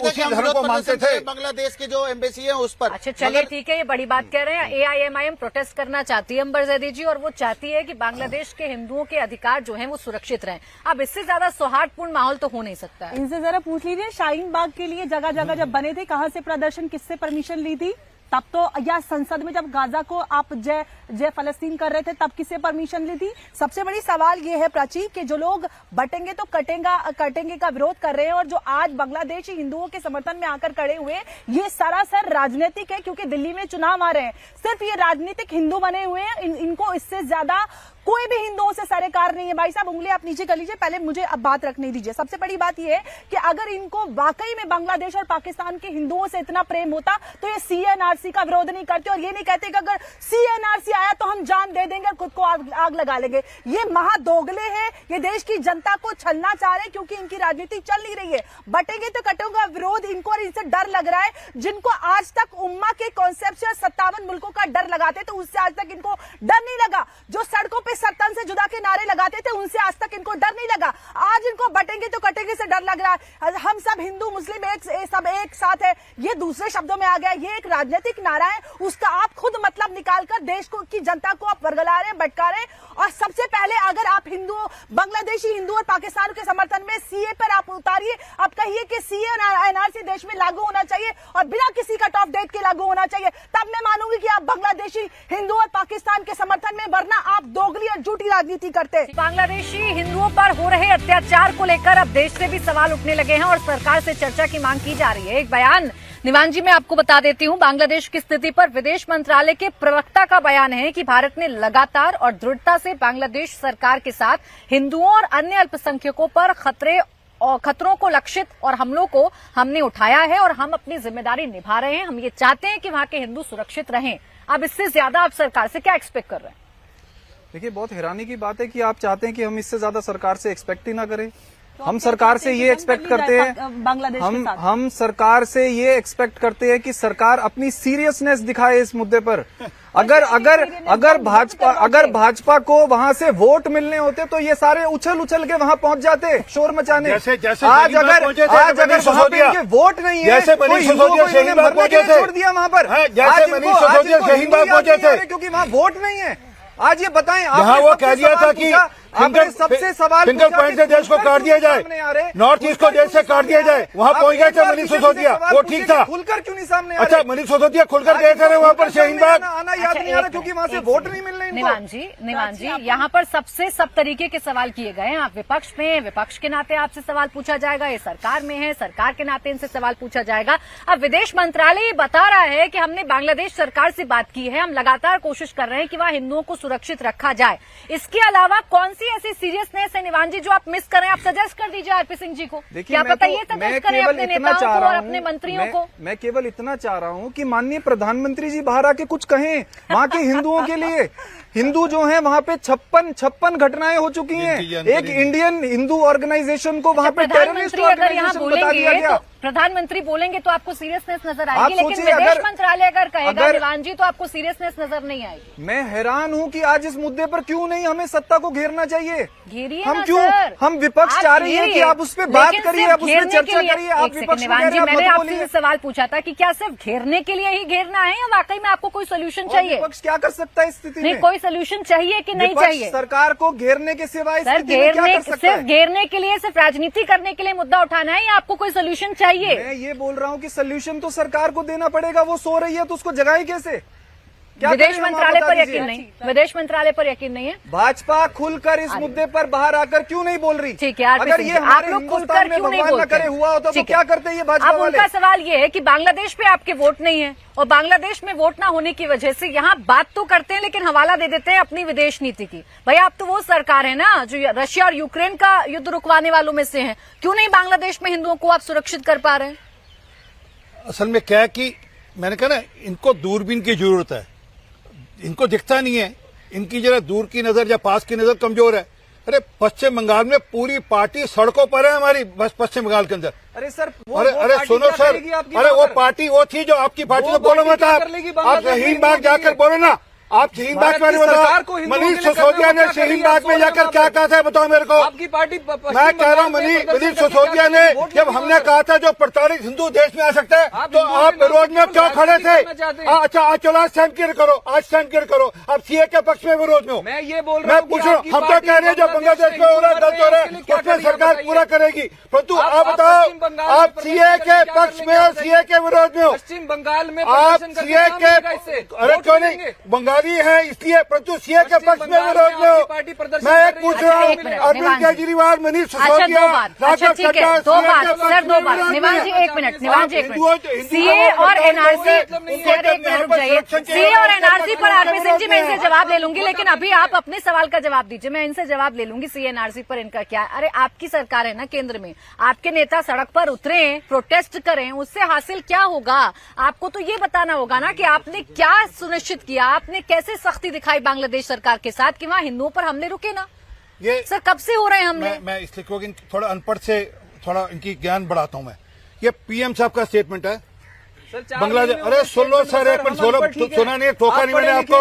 उसी धर्म को मानते थे। बांग्लादेश के जो एम्बेसी है उस पर। अच्छा चलिए ठीक है, ये बड़ी बात कह रहे हैं। AIMIM प्रोटेस्ट करना चाहती है अंबर जैदी जी, और वो चाहती है कि बांग्लादेश के हिंदुओं के अधिकार जो हैं वो सुरक्षित रहें। अब इससे ज्यादा सौहार्दपूर्ण माहौल तो हो नहीं सकता है। इनसे जरा पूछ लीजिए, शाहीन बाग के लिए जगह जगह जब बने थे, कहाँ से प्रदर्शन, किससे परमिशन ली थी तब तो, या संसद में जब गाजा को आप जय फलस्तीन कर रहे थे तब किससे परमिशन ली थी? सबसे बड़ी सवाल ये है प्राची कि जो लोग बटेंगे तो कटेंगे का विरोध कर रहे हैं और जो आज बांग्लादेशी हिंदुओं के समर्थन में आकर खड़े हुए, ये सरासर राजनीतिक है, क्योंकि दिल्ली में चुनाव आ रहे हैं। सिर्फ ये राजनीतिक हिंदू बने हुए हैं, इनको इससे ज्यादा कोई भी हिंदुओं से सरोकार नहीं है। भाई साहब उंगली आप नीचे कर लीजिए, पहले मुझे अब बात रखने दीजिए। सबसे बड़ी बात यह है कि अगर इनको वाकई में बांग्लादेश और पाकिस्तान के हिंदुओं से इतना प्रेम होता तो ये CNRC का विरोध नहीं करते और ये नहीं कहते कि अगर CNRC आया तो हम जान दे देंगे और खुद को आग लगा लेंगे। ये महादोगले हैं, ये देश की जनता को छलना चाह रहे हैं, क्योंकि इनकी राजनीति चल नहीं रही है। बटेंगे तो कटेगा विरोध इनको, और इनसे डर लग रहा है। जिनको आज तक उम्मा के कॉन्सेप्ट से 57 मुल्कों का डर लगाते थे, उससे आज तक इनको डर नहीं लगा। जो सड़कों पे सत्तन से जुदा के नारे लगाते थे, उनसे आज तक इनको डर नहीं लगा। आज इनको बटेंगे तो कटेंगे से डर लग रहा है। हम सब हिंदू मुस्लिम सब एक साथ है, ये दूसरे शब्दों में आ गया। ये एक राजनीतिक नारा है, उसका आप खुद मतलब निकालकर देश को की जनता को आप वर्गला रहे हैं, भटका रहे हैं। और सबसे पहले अगर आप हिंदू, बांग्लादेशी हिंदू और पाकिस्तान के समर्थन में CA पर आप उतारिए, आप कहिए कि CA और NRC देश में लागू होना चाहिए और बिना किसी कट ऑफ डेट के लागू होना चाहिए, तब मैं मानूंगी कि आप बांग्लादेशी हिंदू और पाकिस्तान के समर्थन में, वरना आप दोगली और झूठी राजनीति करते। बांग्लादेशी हिंदुओं पर हो रहे अत्याचार को लेकर अब देश से भी सवाल उठने लगे हैं और सरकार से चर्चा की मांग की जा रही है। एक बयान निवान जी मैं आपको बता देती हूं, बांग्लादेश की स्थिति पर विदेश मंत्रालय के प्रवक्ता का बयान है कि भारत ने लगातार और दृढ़ता से बांग्लादेश सरकार के साथ हिंदुओं और अन्य अल्पसंख्यकों पर खतरों को लक्षित और हमलों को हमने उठाया है और हम अपनी जिम्मेदारी निभा रहे हैं। हम ये चाहते हैं कि वहां के हिंदू सुरक्षित रहें। अब इससे ज्यादा आप सरकार से क्या एक्सपेक्ट कर रहे हैं? देखिए बहुत हैरानी की बात है कि आप चाहते हैं कि हम इससे ज्यादा सरकार से एक्सपेक्ट ही ना करें। हम सरकार से ये एक्सपेक्ट करते हैं, बांग्लादेश हम सरकार से ये एक्सपेक्ट करते हैं कि सरकार अपनी सीरियसनेस दिखाए इस मुद्दे पर। अगर भाजपा को वहां से वोट मिलने होते तो ये सारे उछल के वहां पहुंच जाते शोर मचाने। आज अगर वहां पे इनके वोट नहीं है तो हिंदुओं को छोड़ दिया वहां पर, क्योंकि वहां वोट नहीं है। आज ये बताएं, यहाँ वो कह दिया था कि सबसे सवाल फिंगर पॉइंट से देश को काट दिया जाए, नॉर्थ ईस्ट को देश से काट दिया जाए, वहाँ पहुंच गए थे मनीष सिसोदिया, वो ठीक था। खुलकर क्यों नहीं सामने? अच्छा मनीष सिसोदिया खुलकर गए थे वहाँ पर शाहीन बाग, आना याद नहीं आ रहा क्योंकि वहाँ से वोट नहीं मिल रहे। निवान जी यहाँ पर सब तरीके के सवाल किए गए हैं। आप विपक्ष में हैं, विपक्ष के नाते आपसे सवाल पूछा जाएगा, ये सरकार में है, सरकार के नाते इनसे सवाल पूछा जाएगा। अब विदेश मंत्रालय ये बता रहा है कि हमने बांग्लादेश सरकार से बात की है, हम लगातार कोशिश कर रहे हैं कि वहाँ हिंदुओं को सुरक्षित रखा जाए। इसके अलावा कौन ऐसी सीरियसनेस है निवान जी जो आप मिस कर रहे हैं? आप सजेस्ट कर दीजिए आरपी सिंह जी को, क्या पता ये सजेस्ट करें अपने नेताओं को और अपने मंत्रियों को। मैं केवल इतना चाह रहा हूं कि माननीय प्रधानमंत्री जी बाहर आके कुछ कहें वहां के हिंदुओं के लिए। हिंदू जो हैं वहां पे 56 घटनाएं हो चुकी हैं। एक इंडियन हिंदू ऑर्गेनाइजेशन को वहां पे टेररिस्ट ऑर्गेनाइजेशन बता दिया गया। प्रधानमंत्री बोलेंगे तो आपको सीरियसनेस नजर आएगी, लेकिन विदेश मंत्रालय अगर कहेगा निवान जी तो आपको सीरियसनेस नजर नहीं आएगी। मैं हैरान हूं कि आज इस मुद्दे पर क्यों नहीं हमें सत्ता को घेरना चाहिए। घेरिए हम क्यों, हम विपक्ष चाह रही है कि आप उस पर बात करिए, आप उस पर चर्चा करिए। आप विपक्ष निवान जी मैंने आपसे सवाल पूछा था कि क्या सिर्फ घेरने के लिए ही घेरना है या वाकई में आपको कोई सोल्यूशन चाहिए? विपक्ष क्या कर सकता है इस स्थिति में? कोई सोल्यूशन चाहिए कि नहीं चाहिए? सरकार को घेरने के सिवाय सिर्फ घेरने के लिए, सिर्फ राजनीति करने के लिए मुद्दा उठाना है या आपको कोई सोल्यूशन चाहिए? मैं ये बोल रहा हूँ कि सोल्यूशन तो सरकार को देना पड़ेगा। वो सो रही है तो उसको जगाए कैसे? क्या विदेश करें हम, आप मंत्रालय बता पर दीजिए। यकीन नहीं, विदेश मंत्रालय पर यकीन नहीं है। भाजपा खुलकर इस मुद्दे पर बाहर आकर क्यों नहीं बोल रही? ठीक है, आरपी अगर सिंह ये जी, आप हमारे लोग हिंदुस्तान खुलकर में क्यों नहीं भगवान न बोलते? करे हुआ होता तो ठीक क्या है। करते ये भाजपा अब वाले? उनका सवाल ये है कि बांग्लादेश पे आपके वोट नहीं है और बांग्लादेश में वोट ना होने की वजह से यहाँ बात तो करते हैं लेकिन हवाला दे देते हैं अपनी विदेश नीति की। भाई आप तो वो सरकार है ना जो रशिया और यूक्रेन का युद्ध रुकवाने वालों में से है, क्यों नहीं बांग्लादेश में हिंदुओं को आप सुरक्षित कर पा रहे हैं? असल में क्या है कि मैंने कहा ना, इनको दूरबीन की जरूरत है, इनको दिखता नहीं है, इनकी जरा दूर की नजर या पास की नजर कमजोर है। अरे पश्चिम बंगाल में पूरी पार्टी सड़कों पर है हमारी, बस पश्चिम बंगाल के अंदर। अरे सर अरे सुनो सर, अरे वो पार्टी वो थी जो आपकी पार्टी, तो बोलो मत आप शहीन बाग जाकर बोलो ना, आप शहीन बाग में बताओ, मनीष सिसोदिया ने शहीन बाग में जाकर क्या कहा था बताओ मेरे को। आपकी पार्टी मैं कह रहा हूँ मनीष सिसोदिया ने जब हमने कहा था जो प्रताड़ित हिंदू देश में आ सकते हैं तो आप विरोध में क्यों खड़े थे? अच्छा आज चलो, आज स्टैंड क्लियर करो, आज स्टैंड क्लियर करो, अब सीए के पक्ष में विरोध में हो। मैं ये बोल रहा मैं हूँ पूछ रहा हूँ, हम तो कह रहे हैं जो बांग्लादेश में हो रहा है, गलत हो रहा है, उसमें सरकार पूरा करेगी, परंतु आप बताओ आप सीए के पक्ष में हो, सीए के विरोध में हो, पश्चिम बंगाल में आप सीए के, अरे क्यों नहीं, बंगाली है इसलिए, परंतु सीए के पक्ष में विरोध में हो। मैं एक पूछ रहा हूँ, अरविंद केजरीवाल, मनीष सिसोदिया, अच्छा ठीक है, दो बात सर, दो बात। निवान जी एक मिनट, निवान जी एक मिनट, सीए और एनआरसी, सर एक मिनट रुक जाइए। सीए और एनआरसी पर आरपी सिंह जी मैं इनसे जवाब ले लूंगी, लेकिन अभी आप अपने सवाल का जवाब दीजिए, मैं इनसे जवाब ले लूंगी सीए एनआरसी पर इनका क्या है। अरे आपकी सरकार है ना केंद्र में, आपके नेता सड़क पर उतरे, प्रोटेस्ट करें, उससे हासिल क्या होगा? आपको तो ये बताना होगा ना कि आपने क्या सुनिश्चित किया, आपने कैसे सख्ती दिखाई बांग्लादेश सरकार के साथ कि वहाँ हिंदुओं पर हमले रुके ना। ये सर कब से हो रहे हैं हमले? मैं इसलिए क्योंकि थोड़ा अनपढ़ से थोड़ा इनकी ज्ञान बढ़ाता हूं मैं। ये पीएम साहब का स्टेटमेंट है बांग्लादेश। अरे सुन लो सर, एक मिनट सुना नहीं, टोका नहीं मैंने आपको।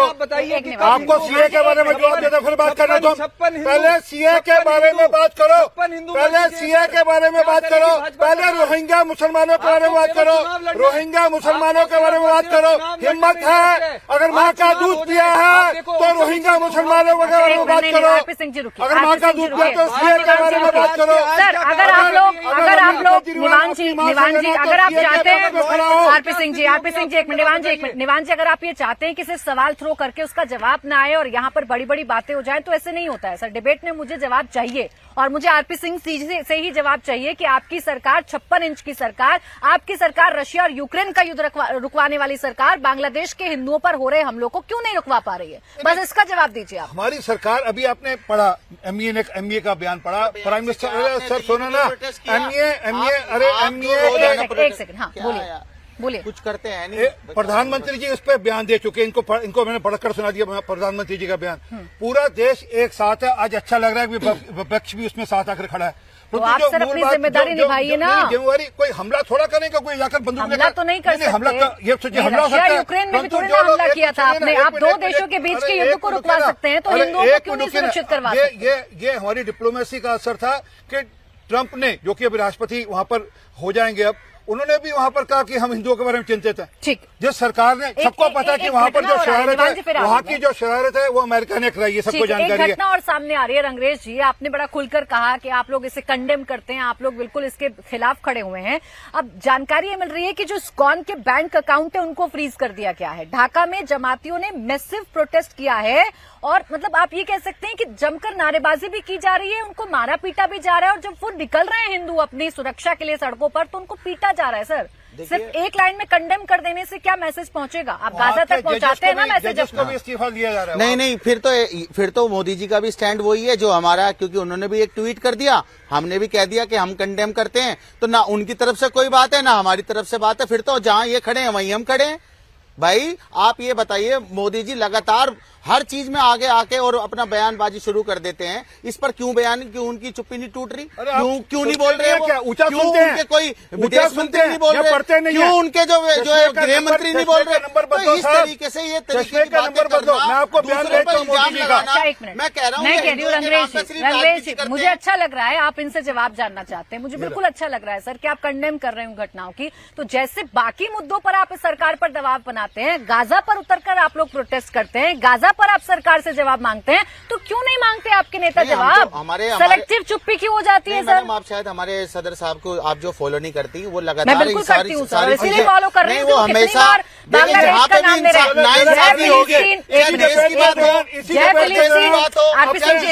आपको सीए के बारे में जवाब देता फिर बात करना। तो पहले सीए के बारे में बात करो, पहले सीए के बारे में बात करो, पहले रोहिंग्या मुसलमानों के बारे में बात करो, रोहिंग्या मुसलमानों के बारे में बात करो। हिम्मत है, अगर माँ का दूध पिया है तो रोहिंग्या मुसलमानों के बारे में बात करो, अगर माँ का दूध पिया तो सीए के बारे में बात करो। सर अगर आप लोग निवान जी अगर आप चाहते हैं, आरपी सिंह जी एक मिनट, निवान जी अगर आप ये चाहते हैं कि सिर्फ सवाल थ्रो करके उसका जवाब ना आए और यहाँ पर बड़ी बड़ी बातें हो जाएं, तो ऐसे नहीं होता है सर। डिबेट में मुझे जवाब चाहिए और मुझे आरपी सिंह से ही जवाब चाहिए कि आपकी सरकार 56 इंच की सरकार, आपकी सरकार रशिया और यूक्रेन का युद्ध रुकवाने वाली सरकार बांग्लादेश के हिंदुओं पर हो रहे हमलों को क्यों नहीं रुकवा पा रही है? बस इसका जवाब दीजिए आप। हमारी सरकार, अभी आपने पढ़ा एमईए का बयान पढ़ा, प्राइम मिनिस्टर सर सुना ना, एमईए अरे एमईए एक सेकंड, हाँ बोलिए। कुछ करते हैं नहीं। प्रधानमंत्री जी इस पे बयान दे चुके हैं, इनको मैंने पढ़कर सुना दिया प्रधानमंत्री जी का बयान। पूरा देश एक साथ है, आज अच्छा लग रहा है कि विपक्ष भी उसमें साथ आकर खड़ा है। तो आप सर अपनी जिम्मेदारी निभाइए ना। जिम्मेदारी कोई हमला थोड़ा करेगा, कोई जाकर बंदूक हमला तो नहीं कर सकते। हमला ये हमला हो सकता है। यूक्रेन में भी थोड़ी ना हमला किया था आपने। आप दो देशों के बीच के युद्ध को रुकवा सकते हैं, तो हिंदुओं को क्यों नहीं सुरक्षित करवा सकते? ये हमारी डिप्लोमेसी का असर था कि ट्रंप ने, जो कि अभी राष्ट्रपति वहां पर हो जाएंगे, अब उन्होंने भी वहां पर कहा कि हम हिंदुओं के बारे में चिंतित हैं। ठीक, जिस सरकार ने, सबको पता है कि वहां पर जो शरारत है, वहां की जो शरारत है वो अमेरिका ने कराई है, सबको जानकारी है। घटना और सामने आ रही है। रंगरेश जी, आपने बड़ा खुलकर कहा कि आप लोग इसे कंडेम करते हैं, आप लोग बिल्कुल इसके खिलाफ खड़े हुए हैं। अब जानकारी ये मिल रही है कि जो स्कॉन के बैंक अकाउंट है उनको फ्रीज कर दिया गया है। ढाका में जमातियों ने मैसिव प्रोटेस्ट किया है और मतलब आप ये कह सकते हैं कि जमकर नारेबाजी भी की जा रही है, उनको मारा पीटा भी जा रहा है, और जब वो निकल रहे हैं हिंदू अपनी सुरक्षा के लिए सड़कों पर तो उनको पीटा जा रहा है। सर सिर्फ एक लाइन में कंडेम कर देने से क्या मैसेज पहुंचेगा? आप गाजा तक पहुंचाते हैं ना मैसेज, को भी इस्तीफा दिया जा रहा है। नहीं, फिर तो मोदी जी का भी स्टैंड वही है जो हमारा, क्योंकि उन्होंने भी एक ट्वीट कर दिया, हमने भी कह दिया कि हम कंडेम करते हैं, तो ना उनकी तरफ से कोई बात है ना हमारी तरफ से बात है। फिर तो जहां ये खड़े हैं वहीं हम खड़े हैं। भाई आप ये बताइए, मोदी जी लगातार हर चीज में आगे आके और अपना बयानबाजी शुरू कर देते हैं, इस पर क्यों उनकी चुप्पी नहीं टूट रही? क्यों नहीं बोल रहे? क्या ऊंचा सुनते हैं? उनके कोई विदेश मंत्री नहीं बोल रहे? क्यों उनके जो गृह मंत्री नहीं बोल रहे? तो इस तरीके से ये तरीके की बातें करना, मैं आपको बयान देता हूं मोदी जी का। मैं कह रहा हूँ, मैं कह रही हूँ रंगरेश जी, मुझे अच्छा लग रहा है आप इनसे जवाब जानना चाहते हैं, मुझे बिल्कुल अच्छा लग रहा है सर कि आप कंडेम कर रहे हो घटनाओं की। तो जैसे बाकी मुद्दों पर आप इस सरकार पर दबाव बनाते हैं, गाजा पर उतरकर आप लोग प्रोटेस्ट करते हैं, गाजा पर आप सरकार से जवाब मांगते हैं, तो क्यों नहीं मांगते आपके नेता जवाब? सेलेक्टिव चुप्पी क्यों हो जाती है सर? आप शायद हमारे सदर साहब को आप जो फॉलो नहीं करती, वो लगातार मैं बिल्कुल करती हूँ सर, इसीलिए फॉलो कर रही हूँ। हमेशा बांग्लादेश का नाम ले रहे हैं। जय फिलिस्तीन, एक मिनट, जय फिलिस्तीन, आरपी सिंह जी,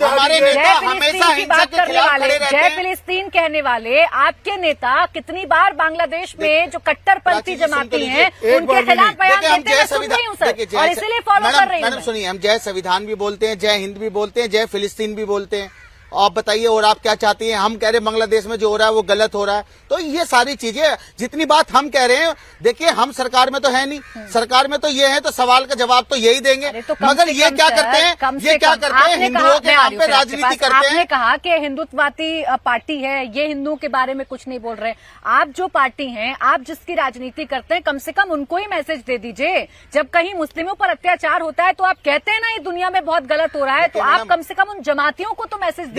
हमारे जय नेता फिलिस्तीन हमेशा की हिंसा बात के करने खिलाफ वाले, खड़े रहते जय हैं। फिलिस्तीन कहने वाले आपके नेता कितनी बार बांग्लादेश में जो कट्टरपंथी जमाती हैं उनके खिलाफ बयान देते हैं, मैं सुन रही हूँ सर, और इसीलिए फॉलो कर रही हूँ। मैडम सुनिए, हम जय संविधान भी बोलते हैं, जय हिंद भी बोलते हैं, जय फिलिस्तीन भी बोलते हैं। आप बताइए और आप क्या चाहती हैं? हम कह रहे हैं बांग्लादेश में जो हो रहा है वो गलत हो रहा है। तो ये सारी चीजें, जितनी बात हम कह रहे हैं, देखिए हम सरकार में तो है नहीं, सरकार में तो ये है, तो सवाल का जवाब तो यही देंगे। तो मगर ये क्या करते हैं, ये क्या करते हैं, हिंदुओं के नाम पे राजनीति करते आपने हैं। कहा कि हिंदुत्ववादी पार्टी है, ये हिंदुओं के बारे में कुछ नहीं बोल रहे। आप जो पार्टी हैं, आप जिसकी राजनीति करते हैं, कम से कम उनको ही मैसेज दे दीजिए। जब कहीं मुस्लिमों पर अत्याचार होता है तो आप कहते हैं ना ये दुनिया में बहुत गलत हो रहा है, तो आप कम से कम उन जमातियों को तो मैसेज दीजिए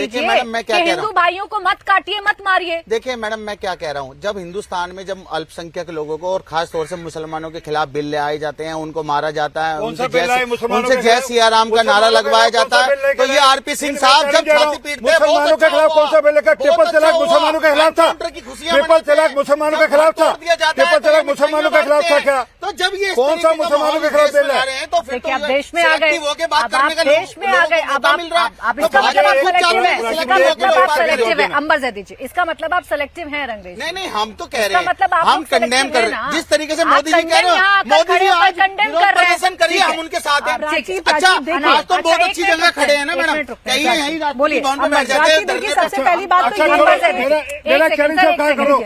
कि हिंदू भाइयों को मत काटिए, मत मारिए। देखिए मैडम, मैं क्या कह रहा हूँ, जब हिंदुस्तान में जब अल्पसंख्यक लोगों को और खास तौर से मुसलमानों के खिलाफ बिल ले आए जाते हैं, उनको मारा जाता है, उनसे जय सिया राम का नारा लगवाया जाता है, तो ये आरपी सिंह साहब जब छाती पीटते हैं, मुसलमानों के खिलाफ कौन सा बिल लेकर ट्रिपल तलाक मुसलमानों के खिलाफ था, ट्रिपल तलाक मुसलमानों के खिलाफ था, ट्रिपल तलाक मुसलमानों के खिलाफ था क्या? तो जब ये कौन सा मुसलमानों के खिलाफ बिल है? तो फिर देखिए, अब देश में आ गए, अब आप देश में आ गए, अब इसका मतलब आप सेलेक्टिव है, इसका मतलब आप सेलेक्टिव है। अंबर दे दीजिए, इसका मतलब आप सेलेक्टिव हैं रंगरेज। नहीं, हम तो कह रहे हैं, मतलब हम कंडेम कर रहे हैं, जिस तरीके से मोदी जी कह रहे हैं, मोदी जी आज प्रदर्शन करिए, हम उनके साथ हैं। अच्छा, आज तो बहुत अच्छी जगह खड़े हैं ना मैडम, कहीं यहीं बोलिए। सबसे पहली बात तो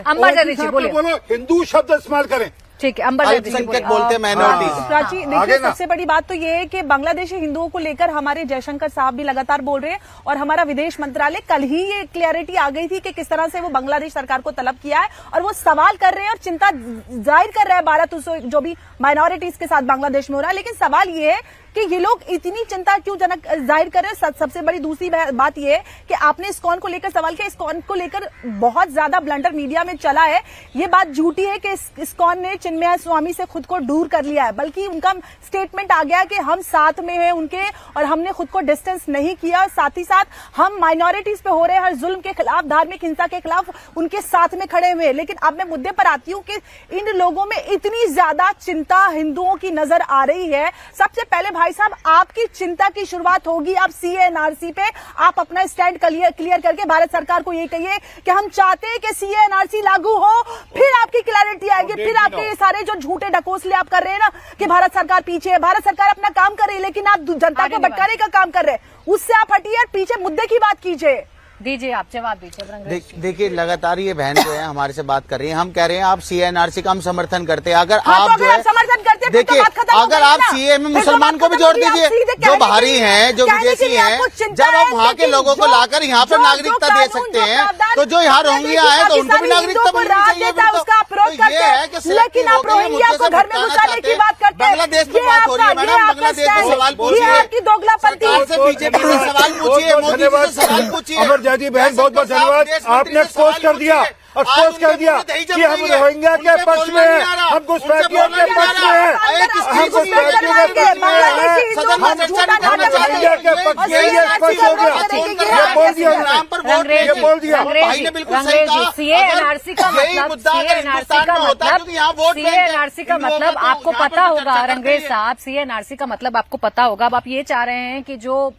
अंबर दे दीजिए, बोलिए। बोलो हिंदू शब्द इस्तेमाल करें। ठीक है, अंबर अल्पसंख्यक बोलते हैं, माइनॉरिटीज। प्राची, देखिए सबसे बड़ी बात तो ये है कि बांग्लादेशी हिंदुओं को लेकर हमारे जयशंकर साहब भी लगातार बोल रहे हैं, और हमारा विदेश मंत्रालय कल ही ये क्लैरिटी आ गई थी कि किस तरह से वो बांग्लादेश सरकार को तलब किया है, और वो सवाल कर रहे हैं और चिंता जाहिर कर रहे हैं भारत जो भी माइनॉरिटीज के साथ बांग्लादेश में हो रहा है। लेकिन सवाल ये है कि ये लोग इतनी चिंता क्यों जनक जाहिर कर रहे हैं। सबसे बड़ी दूसरी बात ये है कि आपने इस्कॉन को लेकर सवाल किया, इस्कॉन को लेकर बहुत ज्यादा ब्लंडर मीडिया में चला है। ये बात झूठी है कि इस्कॉन ने चिन्मय स्वामी से खुद को दूर कर लिया है, बल्कि उनका स्टेटमेंट आ गया कि हम साथ में हैं उनके, और हमने खुद को डिस्टेंस नहीं किया। साथ ही साथ हम माइनॉरिटीज पे हो रहे हर जुल्म के खिलाफ, धार्मिक हिंसा के खिलाफ उनके साथ में खड़े हुए। लेकिन अब मैं मुद्दे पर आती हूँ कि इन लोगों में इतनी ज्यादा चिंता हिंदुओं की नजर आ रही है। सबसे पहले भाई साहब, आपकी चिंता की शुरुआत होगी आप सीएएनआरसी पे, आप अपना स्टैंड क्लियर करके भारत सरकार को ये कहिए कि हम चाहते हैं कि सीएएनआरसी लागू हो, फिर आपकी क्लैरिटी आएगी। फिर आपके ये सारे जो झूठे ढकोसले आप कर रहे हैं ना कि भारत सरकार पीछे है, भारत सरकार अपना काम कर रही है, लेकिन आप जनता को भटकाने का काम कर रहे हैं। उससे आप हटिए और पीछे मुद्दे की बात कीजिए। दीजिए, आप जवाब दीजिए। देखिए लगातार ये बहन जो है हमारे से बात कर रही है, हम कह रहे हैं आप सीएएनआरसी का हम समर्थन करते हैं। अगर हाँ, आप तो जो है समर्थन करते हैं, देखिए, अगर आप सीए में मुसलमान को भी जोड़ दीजिए, जो बाहरी हैं, जो विदेशी हैं, जब आप वहाँ के लोगों को लाकर यहाँ पर नागरिकता दे सकते हैं, तो जो यहाँ रोहिंग्या है तो उनको भी नागरिकता मिलनी चाहिए। लेकिन आप रोहिंग्या को घर में घुसाने की बात करते हैं। बांग्लादेश की बात हो रही है मैडम, बांग्लादेश में सवाल पूछिए, आपकी दोगलापंती से बीजेपी से सवाल पूछिए, मोदी जी से सवाल पूछिए। अमर जी बहन बहुत धन्यवाद, आपने एक्सपोज कर दिया कि हम रोहिंग्या के पक्ष में हैं, हम घुसपैठियों के पक्ष में हैं, हम घुसपैठियों के पक्ष में हैं, हम रोहिंग्या के पक्ष में। ये स्पष्ट हो गया, ये बोल दिया, ये बोल दिया। भाई ने बिल्कुल सही कहा। सीएएनआरसी का मतलब आपको पता होगा रंगरेज साहब, सीएएनआरसी का मतलब आपको पता होगा। अब आप ये चाह रहे हैं कि जो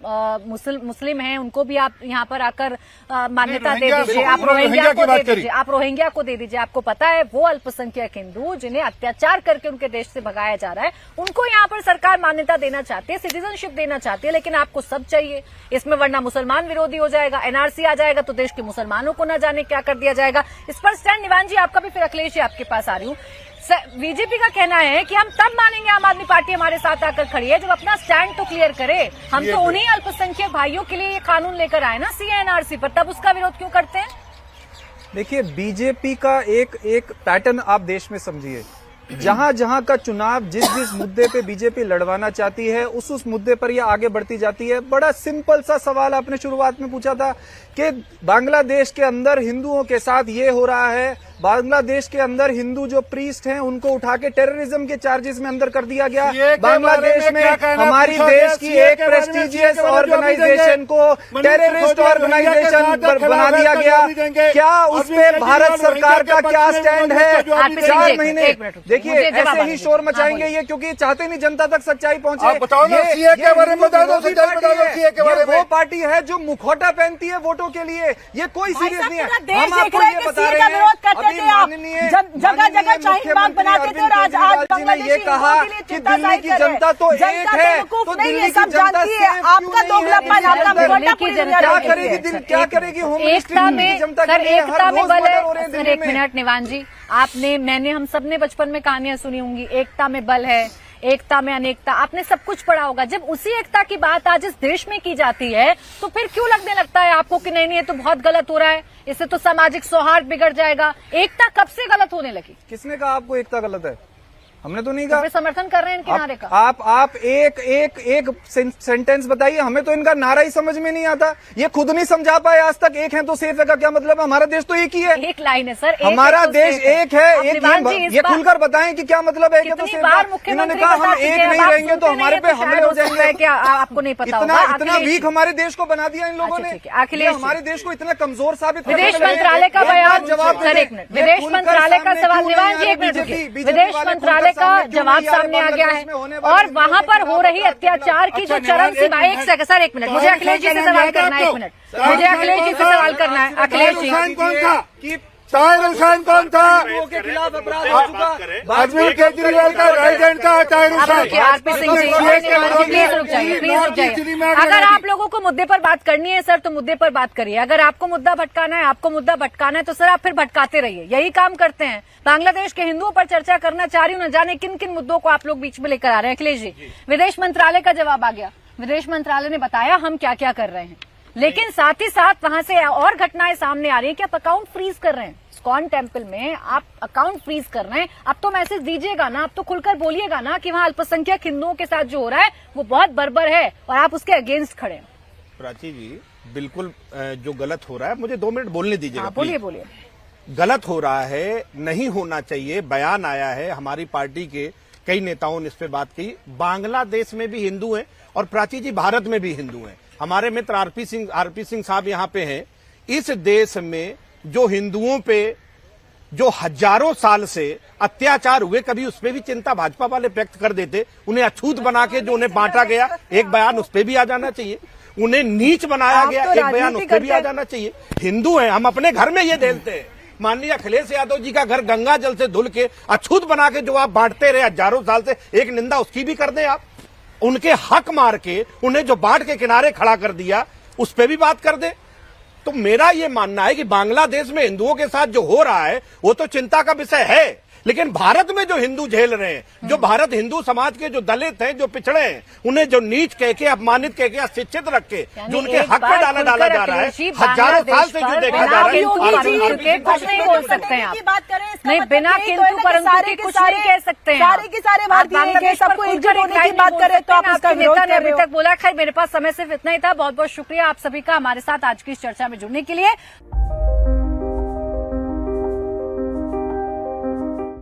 मुस्लिम हैं उनको भी आप यहाँ पर आकर मान्यता दे दीजिए, आप रोहिंग्या को दे दीजिए, आप रोहिंग्या को दे दीजिए। आपको पता है वो अल्पसंख्यक हिंदू जिन्हें अत्याचार करके उनके देश से भगाया जा रहा है, उनको यहाँ पर सरकार मान्यता देना चाहती है, सिटीजनशिप देना चाहती है। लेकिन आपको सब चाहिए इसमें, वरना मुसलमान विरोधी हो जाएगा, एनआरसी आ जाएगा तो देश के मुसलमानों को न जाने क्या कर दिया जाएगा। इस पर स्टैंड निवान जी आपका भी, फिर अखिलेश जी आपके पास आ रही हूँ। बीजेपी का कहना है कि हम तब मानेंगे आम आदमी पार्टी हमारे साथ आकर खड़ी है जब अपना स्टैंड तो क्लियर करे। हम तो उन्हीं अल्पसंख्यक भाइयों के लिए ये कानून लेकर आए ना सीएएनआरसी पर, तब उसका विरोध क्यों करते हैं? देखिए, बीजेपी का एक पैटर्न आप देश में समझिए। जहां जहां का चुनाव जिस मुद्दे पे बीजेपी लड़वाना चाहती है उस मुद्दे पर ये आगे बढ़ती जाती है। बड़ा सिंपल सा सवाल आपने शुरुआत में पूछा था कि बांग्लादेश के अंदर हिंदुओं के साथ ये हो रहा है, बांग्लादेश के अंदर हिंदू जो प्रीस्ट हैं उनको उठा के टेररिज्म के चार्जेस में अंदर कर दिया गया। बांग्लादेश में हमारी देश की एक प्रेस्टिजियस ऑर्गेनाइजेशन को टेररिस्ट ऑर्गेनाइजेशन बना दिया गया। क्या उस पे भारत सरकार का क्या स्टैंड है? 4 महीने देखिए ऐसे ही शोर मचाएंगे ये, क्योंकि चाहते नहीं जनता तक सच्चाई पहुंचे। ये वो पार्टी है जो मुखौटा पहनती है वोटों के लिए, ये कोई सीरियस नहीं है। हम आपको ये बता रहे हैं, अभी माननीय जगह जगह शाहीन बाग बनाते थे और आज जी ने ये कहा कि दिल्ली की जनता तो एक है, तो दिल्ली की जनता आपका दोगलापन, आपका क्या करेगी होम एकता में जनता सर, के लिए? एकता में बल है सर। एक में मिनट निवान जी, आपने मैंने हम सब ने बचपन में कहानियां सुनी होंगी, एकता में बल है, एकता में अनेकता, आपने सब कुछ पढ़ा होगा। जब उसी एकता की बात आज इस देश में की जाती है तो फिर क्यों लगने लगता है आपको कि नहीं नहीं ये तो बहुत गलत हो रहा है, इससे तो सामाजिक सौहार्द बिगड़ जाएगा? एकता कब से गलत होने लगी? किसने कहा आपको एकता गलत है? हमने तो नहीं कहा। तो समर्थन कर रहे हैं इनके नारे का। आप एक सेंटेंस बताइए, हमें तो इनका नारा ही समझ में नहीं आता। ये खुद नहीं समझा पाए आज तक। एक है तो सेफ है का क्या मतलब? हमारा देश तो एक ही है। एक लाइन है सर, हमारा देश एक है। ये खुलकर बताएं कि क्या मतलब है। कितनी बार मुख्यमंत्री कहा हम एक नहीं रहेंगे तो हमारे पे हमले हो जाएंगे। क्या आपको नहीं पता? इतना वीक हमारे देश को बना दिया इन लोगों ने। अखिलेश, हमारे देश को इतना कमजोर साबित। विदेश मंत्रालय का बयान जवाब सर, एक मिनट, विदेश मंत्रालय का सवाल निवान जी, एक मिनट रुकिए। विदेश मंत्रालय का जवाब सामने आ गया है और वहां पर हो रही अत्याचार की जो चरम सीमा। एक सेकंड सर, एक मिनट, मुझे अखिलेश जी से सवाल करना है। एक मिनट, मुझे अखिलेश जी से सवाल करना है। अखिलेश जी, ताहिर हुसैन कौन था? के खिलाफ अपराध हो चुका। अरविंद केजरीवाल का राइट था ताहिर हुसैन। आरपी सिंह जी, प्लीज रुक जाइए, प्लीज रुक जाइए। अगर आप लोगों को मुद्दे पर बात करनी है सर तो मुद्दे पर बात करिए। अगर आपको मुद्दा भटकाना है, आपको मुद्दा भटकाना है तो सर आप फिर भटकाते रहिए। यही काम करते हैं। बांग्लादेश के हिंदुओं पर चर्चा करना चाह रही हूँ, न जाने किन किन मुद्दों को आप लोग बीच में लेकर आ रहे हैं। अखिलेश जी, विदेश मंत्रालय का जवाब आ गया, विदेश मंत्रालय ने बताया हम क्या क्या कर रहे हैं, लेकिन साथ ही साथ वहां से और घटनाएं सामने आ रही है कि आप अकाउंट फ्रीज कर रहे हैं। इस्कॉन टेम्पल में आप अकाउंट फ्रीज कर रहे हैं। अब तो मैसेज दीजिएगा ना, अब तो खुलकर बोलिएगा ना कि वहां अल्पसंख्यक हिंदुओं के साथ जो हो रहा है वो बहुत बर्बर है और आप उसके अगेंस्ट खड़े हैं। प्राची जी, बिल्कुल जो गलत हो रहा है, मुझे 2 मिनट बोलने दीजिएगा। बोलिए बोलिए। गलत हो रहा है, नहीं होना चाहिए। बयान आया है, हमारी पार्टी के कई नेताओं ने इस पे बात की। बांग्लादेश में भी हिंदू हैं और प्राची जी भारत में भी हिंदू हैं। हमारे मित्र आरपी सिंह साहब यहाँ पे हैं। इस देश में जो हिंदुओं पे जो हजारों साल से अत्याचार हुए, कभी उस पर भी चिंता भाजपा वाले व्यक्त कर देते। उन्हें अछूत बना के जो उन्हें बांटा गया, एक बयान उस पर भी आ जाना चाहिए। उन्हें नीच बनाया गया, एक बयान उस पर भी आ जाना चाहिए। हिंदू हैं, हम अपने घर में ये देते हैं। माननीय अखिलेश यादव जी का घर गंगा जल से धुल के अछूत बना के जो आप बांटते रहे हजारों साल से, एक निंदा उसकी भी कर दें आप। उनके हक मार के उन्हें जो बांट के किनारे खड़ा कर दिया, उस पर भी बात कर दे। तो मेरा ये मानना है कि बांग्लादेश में हिंदुओं के साथ जो हो रहा है वो तो चिंता का विषय है, लेकिन भारत में जो हिंदू झेल रहे हैं, जो भारत हिंदू समाज के जो दलित हैं, जो पिछड़े हैं, उन्हें जो नीच कह के, अपमानित कह के, अशिक्षित रख के जो उनके हक पे डाला जा रहा है, हजारों साल से जो देखा जा रहा है। कुछ नहीं बोल सकते हैं आप, नहीं बिना किंतु परंतु के कुछ नहीं कह सकते हैं। सारे के सारे भारतीय सबको एकजुट होने की बात कर रहे तो आप उसका विरोध कर रहे हो। अभी तक बोला। खैर, मेरे पास समय सिर्फ इतना ही था। बहुत बहुत शुक्रिया आप सभी का हमारे साथ आज की इस चर्चा में जुड़ने के लिए।